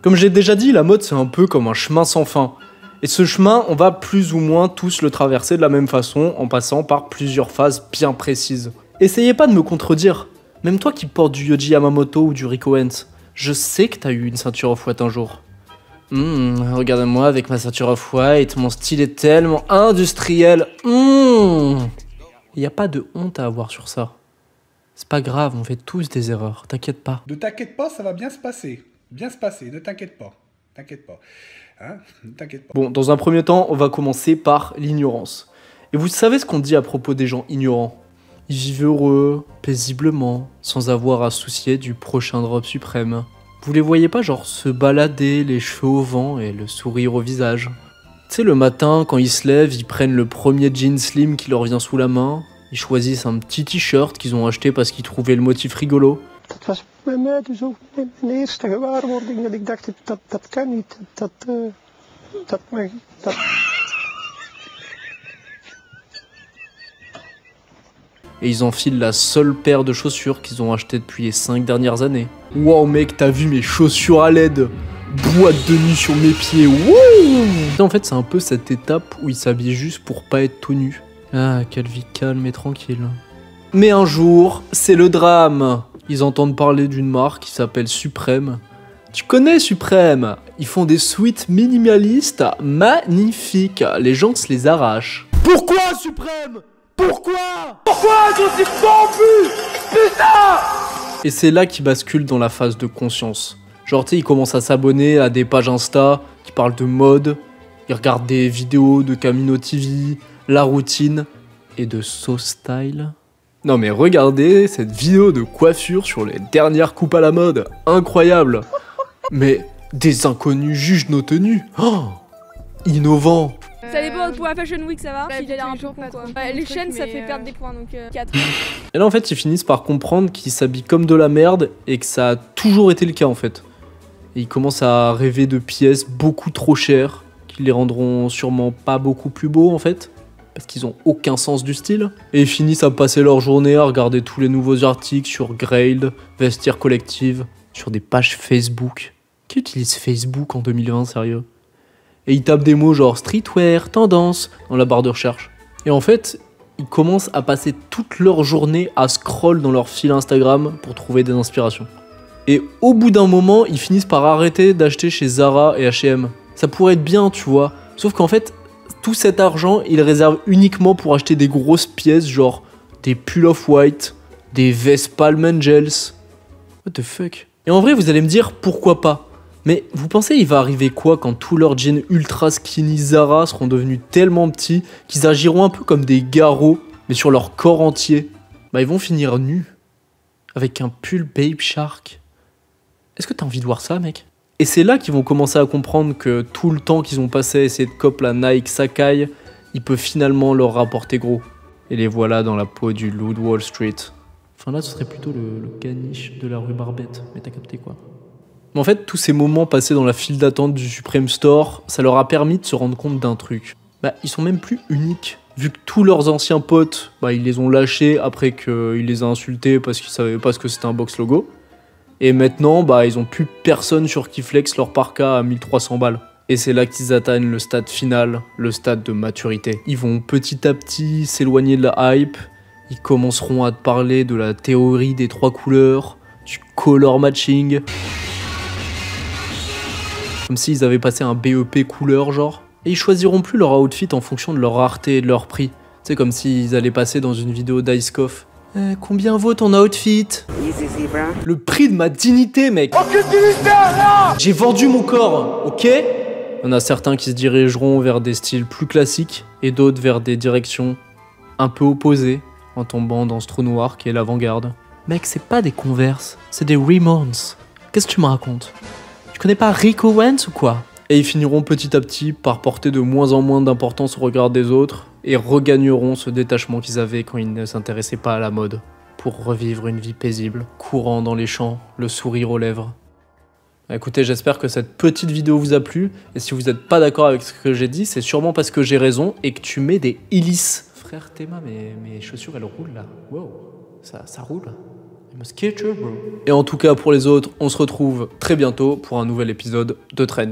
Comme j'ai déjà dit, la mode c'est un peu comme un chemin sans fin. Et ce chemin, on va plus ou moins tous le traverser de la même façon, en passant par plusieurs phases bien précises. Essayez pas de me contredire. Même toi qui portes du Yohji Yamamoto ou du Rico Owens, je sais que t'as eu une ceinture off-white un jour. Regarde-moi avec ma ceinture off-white, mon style est tellement industriel. Y a pas de honte à avoir sur ça. C'est pas grave, on fait tous des erreurs, t'inquiète pas. Ne t'inquiète pas, ça va bien se passer. Bien se passer, ne t'inquiète pas. T'inquiète pas. Hein? Ne t'inquiète pas. Bon, dans un premier temps, on va commencer par l'ignorance. Et vous savez ce qu'on dit à propos des gens ignorants? Ils vivent heureux, paisiblement, sans avoir à se soucier du prochain drop suprême. Vous les voyez pas genre se balader, les cheveux au vent et le sourire au visage? Tu sais, le matin, quand ils se lèvent, ils prennent le premier jean slim qui leur vient sous la main, ils choisissent un petit t-shirt qu'ils ont acheté parce qu'ils trouvaient le motif rigolo. Dat was bij mij dus ook mijn eerste gewaarwording dat ik dacht dat kan niet, dat mag. Et ils enfilent la seule paire de chaussures qu'ils ont achetées depuis les 5 dernières années. Wow mec, t'as vu mes chaussures à LED? Boîte de nuit sur mes pieds, wouh! En fait, c'est un peu cette étape où ils s'habillent juste pour pas être tout nus. Ah, quelle vie calme et tranquille. Mais un jour, c'est le drame. Ils entendent parler d'une marque qui s'appelle Supreme. Tu connais Supreme? Ils font des suites minimalistes magnifiques. Les gens se les arrachent. Pourquoi Supreme? Pourquoi je suis confus? Putain! Et c'est là qu'ils basculent dans la phase de conscience. Genre, tu sais, ils commencent à s'abonner à des pages Insta qui parlent de mode. Ils regardent des vidéos de Camino TV, La Routine et de So Style. Non mais regardez cette vidéo de coiffure sur les dernières coupes à la mode. Incroyable. Mais des inconnus jugent nos tenues. Oh, innovant. Ça dépend pour la Fashion Week, ça va. Il a l'air un peu con, quoi. Ouais, les chaînes, ça fait perdre des points, donc 4. Et là, en fait, ils finissent par comprendre qu'ils s'habillent comme de la merde et que ça a toujours été le cas, en fait. Et ils commencent à rêver de pièces beaucoup trop chères qui les rendront sûrement pas beaucoup plus beaux, en fait, parce qu'ils ont aucun sens du style. Et ils finissent à passer leur journée à regarder tous les nouveaux articles sur Grailed, Vestiaire Collective, sur des pages Facebook. Qui utilise Facebook en 2020, sérieux? Et ils tapent des mots genre streetwear, tendance dans la barre de recherche. Et en fait, ils commencent à passer toute leur journée à scroll dans leur fil Instagram pour trouver des inspirations. Et au bout d'un moment, ils finissent par arrêter d'acheter chez Zara et H&M. Ça pourrait être bien, tu vois. Sauf qu'en fait, tout cet argent, ils le réservent uniquement pour acheter des grosses pièces genre des pulls off-white, des vestes Palm Angels. What the fuck? Et en vrai, vous allez me dire pourquoi pas. Mais vous pensez il va arriver quoi quand tous leurs jeans ultra skinny Zara seront devenus tellement petits qu'ils agiront un peu comme des garrots, mais sur leur corps entier? Bah ils vont finir nus, avec un pull Babe Shark. Est-ce que t'as envie de voir ça, mec? Et c'est là qu'ils vont commencer à comprendre que tout le temps qu'ils ont passé à essayer de cop la Nike Sacai, il peut finalement leur rapporter gros. Et les voilà dans la peau du loup de Wall Street. Enfin là, ce serait plutôt le caniche de la rue Barbette, mais t'as capté quoi? Mais en fait, tous ces moments passés dans la file d'attente du Supreme Store, ça leur a permis de se rendre compte d'un truc. Bah, ils sont même plus uniques. Vu que tous leurs anciens potes, bah, ils les ont lâchés après qu'ils les a insultés parce qu'ils savaient pas ce que c'était un box logo. Et maintenant, bah, ils ont plus personne sur qui flex leur parka à 1300 balles. Et c'est là qu'ils atteignent le stade final, le stade de maturité. Ils vont petit à petit s'éloigner de la hype. Ils commenceront à te parler de la théorie des 3 couleurs, du color matching. Comme s'ils avaient passé un BEP couleur, genre. Et ils choisiront plus leur outfit en fonction de leur rareté et de leur prix. C'est comme s'ils allaient passer dans une vidéo d'Icecoff. Combien vaut ton outfit? Le prix de ma dignité, mec. Aucune dignité, là. J'ai vendu mon corps, ok? Il y en a certains qui se dirigeront vers des styles plus classiques et d'autres vers des directions un peu opposées en tombant dans ce trou noir qui est l'avant-garde. Mec, c'est pas des Converse, c'est des Ramones. Qu'est-ce que tu me racontes? Tu connais pas Rico Owens ou quoi? Et ils finiront petit à petit par porter de moins en moins d'importance au regard des autres et regagneront ce détachement qu'ils avaient quand ils ne s'intéressaient pas à la mode pour revivre une vie paisible, courant dans les champs, le sourire aux lèvres. Écoutez, j'espère que cette petite vidéo vous a plu et si vous n'êtes pas d'accord avec ce que j'ai dit, c'est sûrement parce que j'ai raison et que tu mets des hélices. Frère Théma, mes chaussures elles roulent là. Wow, ça roule. Et en tout cas, pour les autres, on se retrouve très bientôt pour un nouvel épisode de Trends.